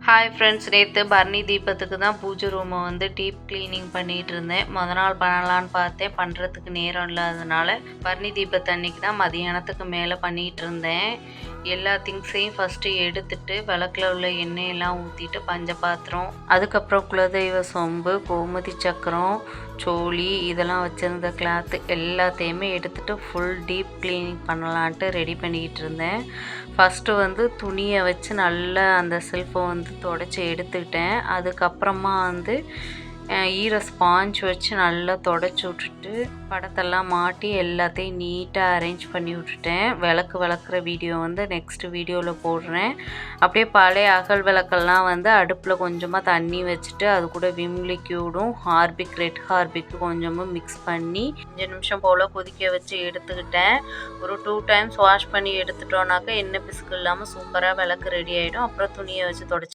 Hi friends, நேற்று பரணி தீபத்துக்கு தான் பூஜை ரூமை வந்து டீப் க்ளீனிங் பண்ணிகிட்டு இருந்தேன். நாள் பண்ணலான்னு பார்த்தேன், பண்ணுறதுக்கு நேரம் இல்லாதனால பரணி தீபத்து அன்னைக்கு தான் மதியானத்துக்கு மேலே பண்ணிகிட்டு இருந்தேன். எல்லா திங்ஸையும் ஃபஸ்ட்டு எடுத்துட்டு விளக்கில் உள்ள எண்ணெயெல்லாம் ஊற்றிட்டு பஞ்சபாத்திரம், அதுக்கப்புறம் குலதெய்வ சொம்பு, கோமதி சக்கரம், சோழி இதெல்லாம் வச்சுருந்த கிளாத்து எல்லாத்தையுமே எடுத்துகிட்டு ஃபுல் டீப் க்ளீனிங் பண்ணலான்ட்டு ரெடி பண்ணிக்கிட்டு இருந்தேன். ஃபஸ்ட்டு வந்து துணியை வச்சு நல்லா அந்த செல்ஃபை வந்து தொடச்சி எடுத்துக்கிட்டேன். அதுக்கப்புறமா வந்து ஈர ஸ்பாஞ்ச் வச்சு நல்லா தொடச்சி விட்டுட்டு படத்தெல்லாம் மாட்டி எல்லாத்தையும் நீட்டாக அரேஞ்ச் பண்ணி விட்டுட்டேன். விளக்கு விளக்குற வீடியோ வந்து நெக்ஸ்ட் வீடியோவில் போடுறேன். அப்படியே பழைய அகல் விளக்கெல்லாம் வந்து அடுப்பில் கொஞ்சமாக தண்ணி வச்சுட்டு அது கூட விம் லிக்யூடும் ஹார்பிக் ரெட் ஹார்பிக்கு கொஞ்சமாக மிக்ஸ் பண்ணி 5 நிமிஷம் போல் கொதிக்க வச்சு எடுத்துக்கிட்டேன். ஒரு 2 டைம்ஸ் வாஷ் பண்ணி எடுத்துட்டோன்னாக்கா எண்ணெய் பிசுக்கு இல்லாமல் சூப்பராக விளக்கு ரெடி ஆகிடும். அப்புறம் துணியை வச்சு தொடச்சி